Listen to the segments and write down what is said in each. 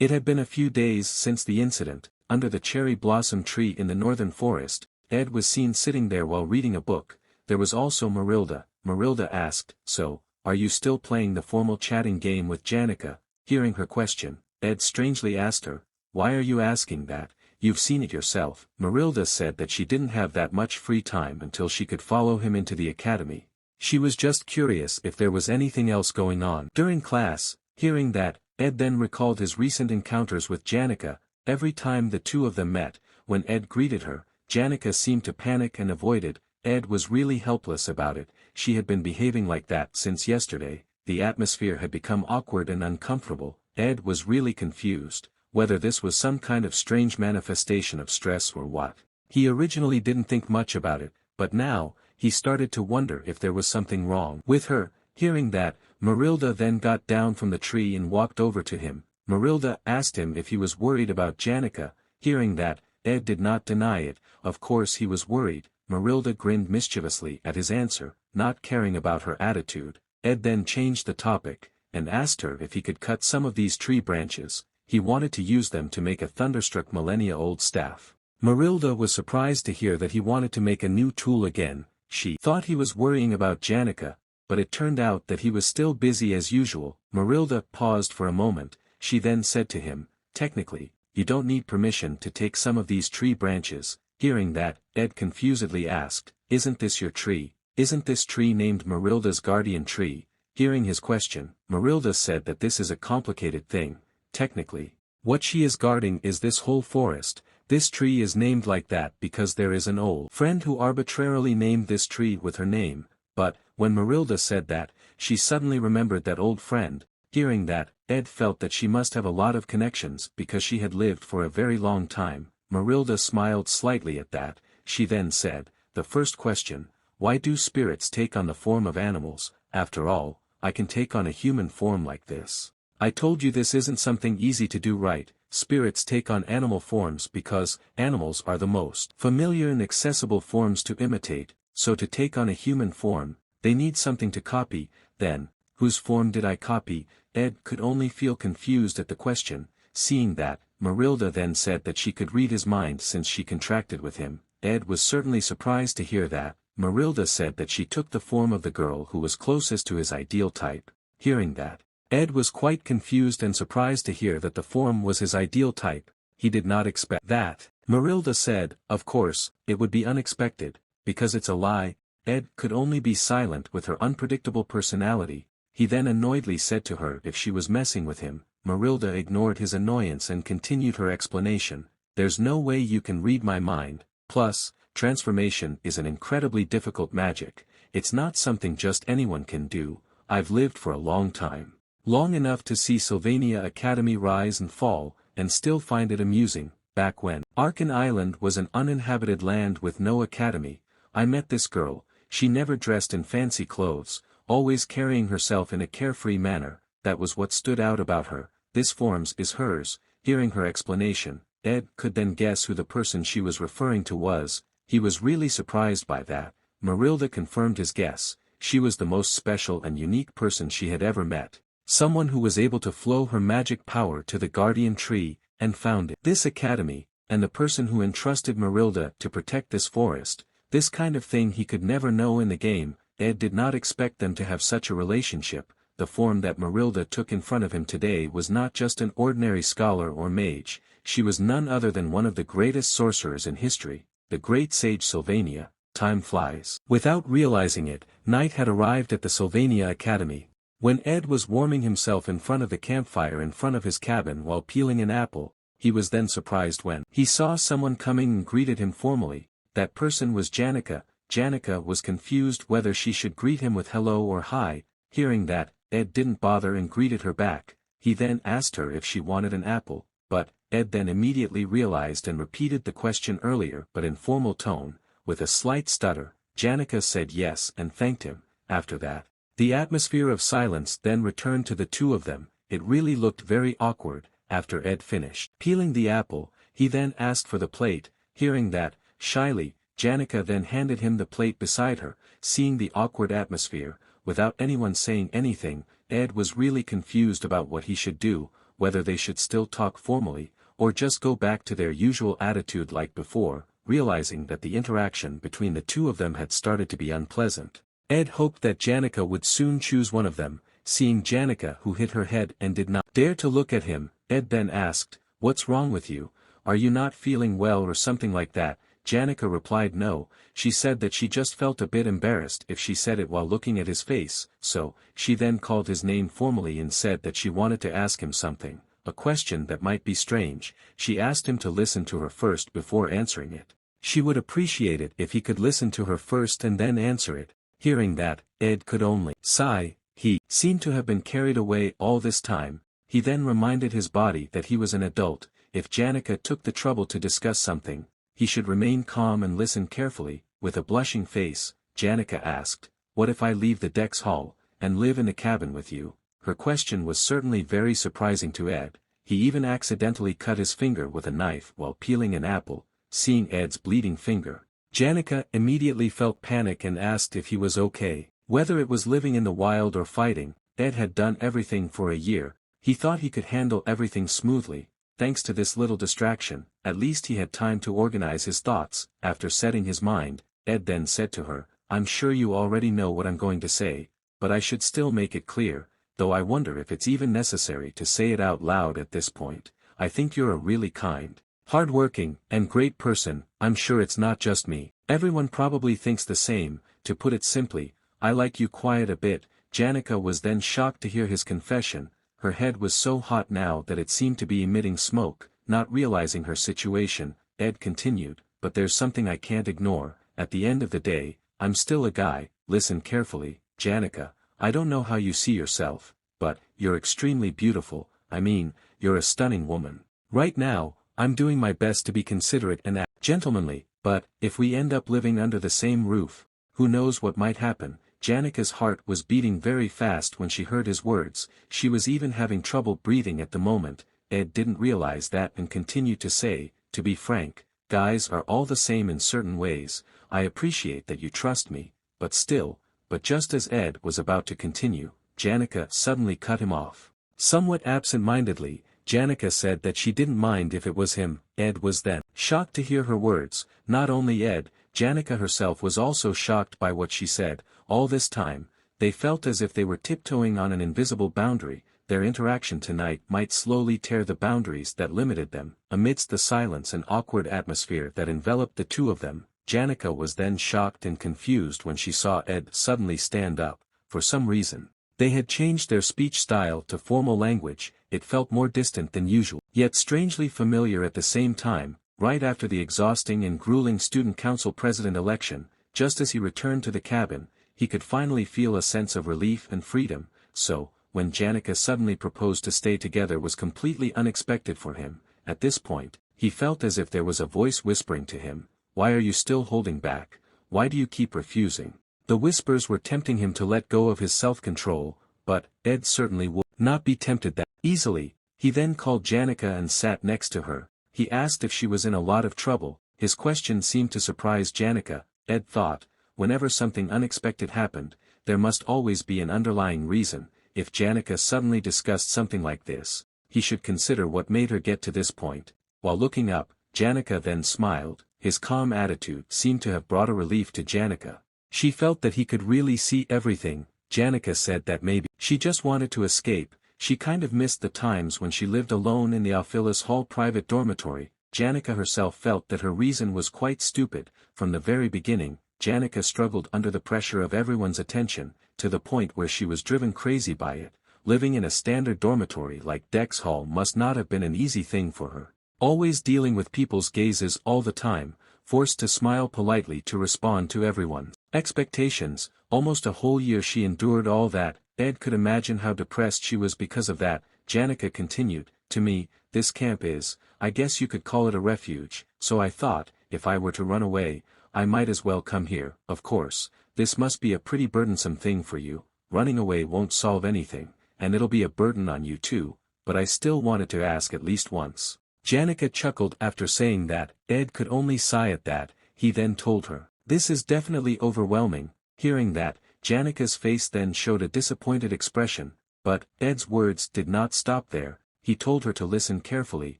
It had been a few days since the incident. Under the cherry blossom tree in the northern forest, Ed was seen sitting there while reading a book. There was also Marilda. Marilda asked, "So, are you still playing the formal chatting game with Janica?" Hearing her question, Ed strangely asked her, "Why are you asking that? You've seen it yourself." Marilda said that she didn't have that much free time until she could follow him into the academy. She was just curious if there was anything else going on during class. Hearing that, Ed then recalled his recent encounters with Janica. Every time the two of them met, when Ed greeted her, Janica seemed to panic and avoided. Ed was really helpless about it. She had been behaving like that since yesterday. The atmosphere had become awkward and uncomfortable. Ed was really confused, whether this was some kind of strange manifestation of stress or what. He originally didn't think much about it, but now, he started to wonder if there was something wrong with her. Hearing that, Marilda then got down from the tree and walked over to him. Marilda asked him if he was worried about Janica. Hearing that, Ed did not deny it. Of course he was worried. Marilda grinned mischievously at his answer, not caring about her attitude. Ed then changed the topic, and asked her if he could cut some of these tree branches. He wanted to use them to make a thunderstruck millennia-old staff. Marilda was surprised to hear that he wanted to make a new tool again. She thought he was worrying about Janica, but it turned out that he was still busy as usual. Marilda paused for a moment. She then said to him, "Technically, you don't need permission to take some of these tree branches." Hearing that, Ed confusedly asked, "Isn't this your tree? Isn't this tree named Marilda's guardian tree?" Hearing his question, Marilda said that this is a complicated thing. Technically, what she is guarding is this whole forest. This tree is named like that because there is an old friend who arbitrarily named this tree with her name. But, when Marilda said that, she suddenly remembered that old friend. Hearing that, Ed felt that she must have a lot of connections because she had lived for a very long time. Marilda smiled slightly at that. She then said, "The first question, why do spirits take on the form of animals? After all, I can take on a human form like this. I told you this isn't something easy to do, right? Spirits take on animal forms because animals are the most familiar and accessible forms to imitate, so to take on a human form, they need something to copy. Then, whose form did I copy?" Ed could only feel confused at the question. Seeing that, Marilda then said that she could read his mind since she contracted with him. Ed was certainly surprised to hear that. Marilda said that she took the form of the girl who was closest to his ideal type. Hearing that, Ed was quite confused and surprised to hear that the form was his ideal type. He did not expect that. Marilda said, "Of course, it would be unexpected, because it's a lie." Ed could only be silent with her unpredictable personality. He then annoyedly said to her if she was messing with him. Marilda ignored his annoyance and continued her explanation. "There's no way you can read my mind. Plus, transformation is an incredibly difficult magic. It's not something just anyone can do. I've lived for a long time. Long enough to see Sylvania Academy rise and fall, and still find it amusing. Back when Arkan Island was an uninhabited land with no academy, I met this girl. She never dressed in fancy clothes, always carrying herself in a carefree manner. That was what stood out about her. This form is hers." Hearing her explanation, Ed could then guess who the person she was referring to was. He was really surprised by that. Marilda confirmed his guess. She was the most special and unique person she had ever met. Someone who was able to flow her magic power to the guardian tree, and founded this academy, and the person who entrusted Marilda to protect this forest. This kind of thing he could never know in the game. Ed did not expect them to have such a relationship. The form that Marilda took in front of him today was not just an ordinary scholar or mage. She was none other than one of the greatest sorcerers in history, the great sage Sylvania. Time flies. Without realizing it, night had arrived at the Sylvania Academy. When Ed was warming himself in front of the campfire in front of his cabin while peeling an apple, he was then surprised when he saw someone coming and greeted him formally. That person was Janica. Janica was confused whether she should greet him with hello or hi. Hearing that, Ed didn't bother and greeted her back. He then asked her if she wanted an apple, but Ed then immediately realized and repeated the question earlier but in formal tone. With a slight stutter, Janica said yes and thanked him. After that, the atmosphere of silence then returned to the two of them. It really looked very awkward. After Ed finished peeling the apple, he then asked for the plate. Hearing that, shyly, Janica then handed him the plate beside her. Seeing the awkward atmosphere, without anyone saying anything, Ed was really confused about what he should do. whether they should still talk formally, or just go back to their usual attitude like before, realizing that the interaction between the two of them had started to be unpleasant. Ed hoped that Janica would soon choose one of them. Seeing Janica, who hid her head and did not dare to look at him, Ed then asked, "What's wrong with you? Are you not feeling well or something like that?" Janica replied no. She said that she just felt a bit embarrassed if she said it while looking at his face, so she then called his name formally and said that she wanted to ask him something, a question that might be strange. She asked him to listen to her first before answering it. She would appreciate it if he could listen to her first and then answer it. Hearing that, Ed could only sigh. He seemed to have been carried away all this time. He then reminded his body that he was an adult. If Janica took the trouble to discuss something, he should remain calm and listen carefully. With a blushing face, Janica asked, "What if I leave the Dex Hall, and live in a cabin with you?" Her question was certainly very surprising to Ed. He even accidentally cut his finger with a knife while peeling an apple. Seeing Ed's bleeding finger, Janica immediately felt panic and asked if he was okay. Whether it was living in the wild or fighting, Ed had done everything for a year. He thought he could handle everything smoothly. Thanks to this little distraction, at least he had time to organize his thoughts. After setting his mind, Ed then said to her, "I'm sure you already know what I'm going to say, but I should still make it clear, though I wonder if it's even necessary to say it out loud at this point. I think you're a really kind, hard-working, and great person. I'm sure it's not just me. Everyone probably thinks the same. To put it simply, I like you quiet a bit." Janica was then shocked to hear his confession. Her head was so hot now that it seemed to be emitting smoke. Not realizing her situation, Ed continued, "But there's something I can't ignore. At the end of the day, I'm still a guy. Listen carefully, Janica. I don't know how you see yourself, but you're extremely beautiful. I mean, you're a stunning woman. Right now, I'm doing my best to be considerate and act gentlemanly, but if we end up living under the same roof, who knows what might happen?" Janica's heart was beating very fast when she heard his words. She was even having trouble breathing at the moment. Ed didn't realize that and continued to say, "To be frank, guys are all the same in certain ways. I appreciate that you trust me, but still." But just as Ed was about to continue, Janica suddenly cut him off. Somewhat absent-mindedly, Janica said that she didn't mind if it was him. Ed was then shocked to hear her words. Not only Ed, Janica herself was also shocked by what she said. All this time, they felt as if they were tiptoeing on an invisible boundary. Their interaction tonight might slowly tear the boundaries that limited them. Amidst the silence and awkward atmosphere that enveloped the two of them, Janica was then shocked and confused when she saw Ed suddenly stand up. For some reason, they had changed their speech style to formal language. It felt more distant than usual, yet strangely familiar at the same time. Right after the exhausting and grueling student council president election, just as he returned to the cabin, he could finally feel a sense of relief and freedom. So, when Janica suddenly proposed to stay together was completely unexpected for him. At this point, he felt as if there was a voice whispering to him, "Why are you still holding back? Why do you keep refusing?" The whispers were tempting him to let go of his self-control, but Ed certainly would not be tempted that easily. He then called Janica and sat next to her. He asked if she was in a lot of trouble. His question seemed to surprise Janica. Ed thought, whenever something unexpected happened, there must always be an underlying reason. If Janica suddenly discussed something like this, he should consider what made her get to this point. While looking up, Janica then smiled. His calm attitude seemed to have brought a relief to Janica. She felt that he could really see everything. Janica said that maybe she just wanted to escape. She kind of missed the times when she lived alone in the Ophilis Hall private dormitory. Janica herself felt that her reason was quite stupid. From the very beginning, Janica struggled under the pressure of everyone's attention, to the point where she was driven crazy by it. Living in a standard dormitory like Dex Hall must not have been an easy thing for her. Always dealing with people's gazes all the time, forced to smile politely to respond to everyone's expectations. Almost a whole year she endured all that. Ed could imagine how depressed she was because of that. Janica continued, "To me, this camp is, I guess you could call it a refuge, so I thought, if I were to run away, I might as well come here. Of course, this must be a pretty burdensome thing for you. Running away won't solve anything, and it'll be a burden on you too, but I still wanted to ask at least once." Janica chuckled after saying that. Ed could only sigh at that. He then told her, "This is definitely overwhelming." Hearing that, Janica's face then showed a disappointed expression, but Ed's words did not stop there. He told her to listen carefully.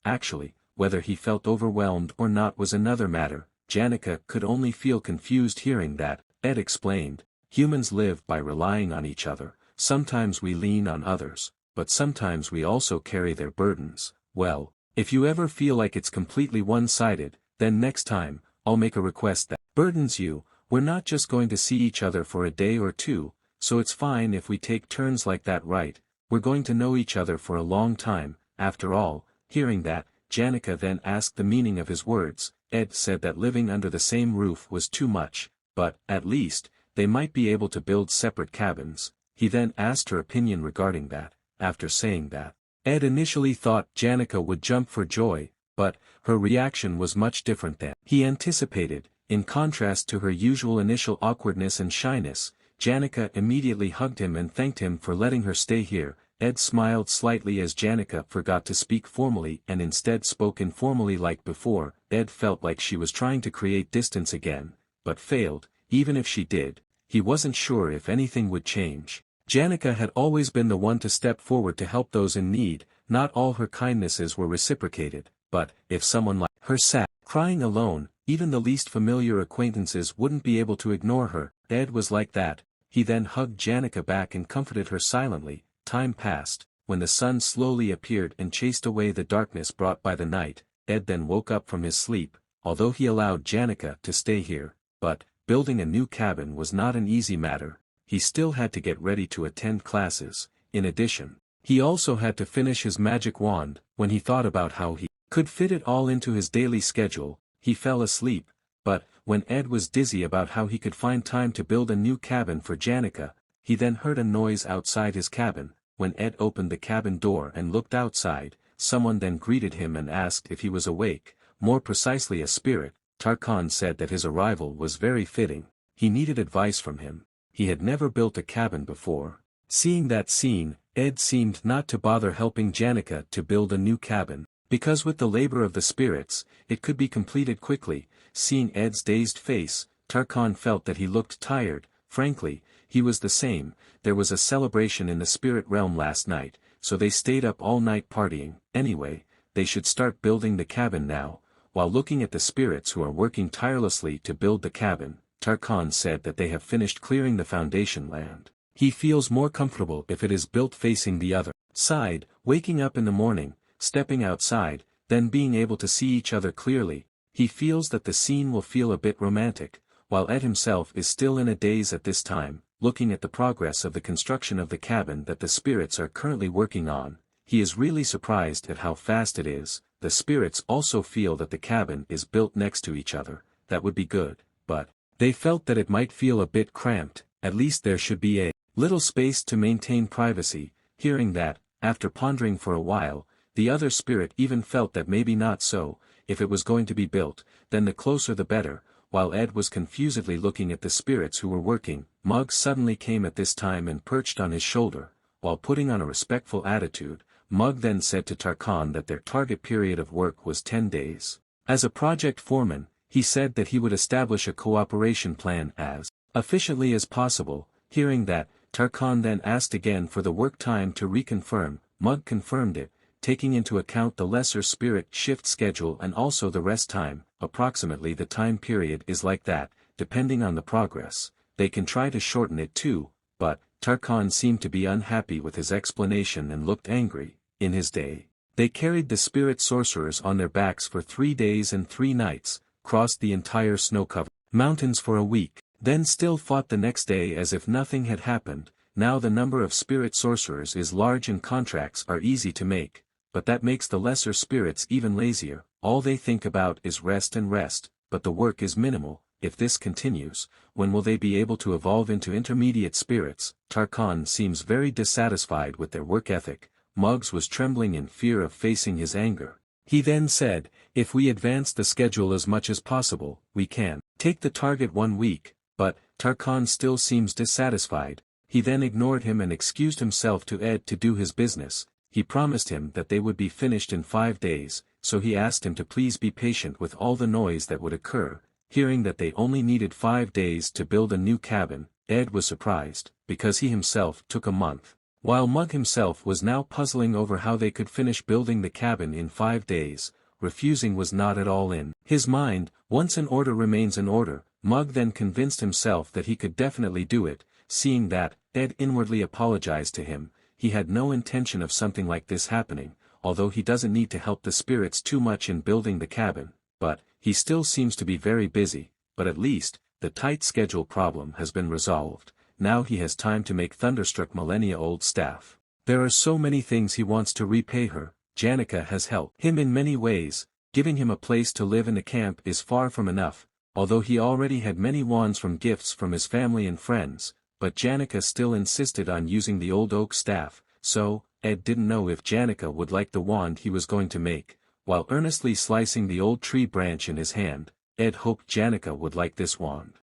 Actually, whether he felt overwhelmed or not was another matter. Janica could only feel confused hearing that. Ed explained, humans live by relying on each other. Sometimes we lean on others, but sometimes we also carry their burdens. Well, if you ever feel like it's completely one-sided, then next time, I'll make a request that burdens you. We're not just going to see each other for a day or two, so it's fine if we take turns like that, right? We're going to know each other for a long time. After all, hearing that, Janica then asked the meaning of his words. Ed said that living under the same roof was too much, but, at least, they might be able to build separate cabins. He then asked her opinion regarding that. After saying that, Ed initially thought Janica would jump for joy, but, her reaction was much different than he anticipated. In contrast to her usual initial awkwardness and shyness, Janica immediately hugged him and thanked him for letting her stay here. Ed smiled slightly as Janica forgot to speak formally and instead spoke informally like before. Ed felt like she was trying to create distance again, but failed. Even if she did, he wasn't sure if anything would change. Janica had always been the one to step forward to help those in need. Not all her kindnesses were reciprocated, but, if someone like her sat crying alone, even the least familiar acquaintances wouldn't be able to ignore her. Ed was like that. He then hugged Janica back and comforted her silently. Time passed. When the sun slowly appeared and chased away the darkness brought by the night, Ed then woke up from his sleep. Although he allowed Janica to stay here, but, building a new cabin was not an easy matter. He still had to get ready to attend classes. In addition, he also had to finish his magic wand. When he thought about how he could fit it all into his daily schedule, he fell asleep. But, when Ed was dizzy about how he could find time to build a new cabin for Janica, he then heard a noise outside his cabin. When Ed opened the cabin door and looked outside, someone then greeted him and asked if he was awake, more precisely a spirit. Tarkan said that his arrival was very fitting. He needed advice from him. He had never built a cabin before. Seeing that scene, Ed seemed not to bother helping Janica to build a new cabin, because with the labor of the spirits, it could be completed quickly. Seeing Ed's dazed face, Tarkan felt that he looked tired. Frankly, he was the same. There was a celebration in the spirit realm last night, so they stayed up all night partying. Anyway, they should start building the cabin now. While looking at the spirits who are working tirelessly to build the cabin, Tarkan said that they have finished clearing the foundation land. He feels more comfortable if it is built facing the other side. Waking up in the morning, stepping outside, then being able to see each other clearly, he feels that the scene will feel a bit romantic. While Ed himself is still in a daze at this time, looking at the progress of the construction of the cabin that the spirits are currently working on, he is really surprised at how fast it is. The spirits also feel that the cabin is built next to each other. That would be good, but they felt that it might feel a bit cramped. At least there should be a little space to maintain privacy. Hearing that, after pondering for a while, the other spirit even felt that maybe not so. If it was going to be built, then the closer the better. While Ed was confusedly looking at the spirits who were working, Mugg suddenly came at this time and perched on his shoulder. While putting on a respectful attitude, Mugg then said to Tarkan that their target period of work was 10 days. As a project foreman, he said that he would establish a cooperation plan as efficiently as possible. Hearing that, Tarkan then asked again for the work time to reconfirm. Mugg confirmed it, taking into account the lesser spirit shift schedule and also the rest time. Approximately the time period is like that, depending on the progress. They can try to shorten it too, but Tarkan seemed to be unhappy with his explanation and looked angry. In his day, they carried the spirit sorcerers on their backs for 3 days and 3 nights, crossed the entire snow-covered mountains for a week, then still fought the next day as if nothing had happened. Now the number of spirit sorcerers is large and contracts are easy to make, but that makes the lesser spirits even lazier. All they think about is rest and rest, but the work is minimal. If this continues, when will they be able to evolve into intermediate spirits? Tarkan seems very dissatisfied with their work ethic. Muggs was trembling in fear of facing his anger. He then said, if we advance the schedule as much as possible, we can take the target 1 week, but Tarkan still seems dissatisfied. He then ignored him and excused himself to Ed to do his business. He promised him that they would be finished in 5 days, so he asked him to please be patient with all the noise that would occur. Hearing that they only needed 5 days to build a new cabin, Ed was surprised, because he himself took a month. While Mug himself was now puzzling over how they could finish building the cabin in 5 days, refusing was not at all in his mind. Once an order remains an order. Mug then convinced himself that he could definitely do it, seeing that Ed inwardly apologized to him. He had no intention of something like this happening, although he doesn't need to help the spirits too much in building the cabin, but he still seems to be very busy. But at least, the tight schedule problem has been resolved. Now he has time to make thunderstruck millennia-old staff. There are so many things he wants to repay her. Janica has helped him in many ways. Giving him a place to live in the camp is far from enough, although he already had many wands from gifts from his family and friends, but Janica still insisted on using the old oak staff, so, Ed didn't know if Janica would like the wand he was going to make. While earnestly slicing the old tree branch in his hand, Ed hoped Janica would like this wand.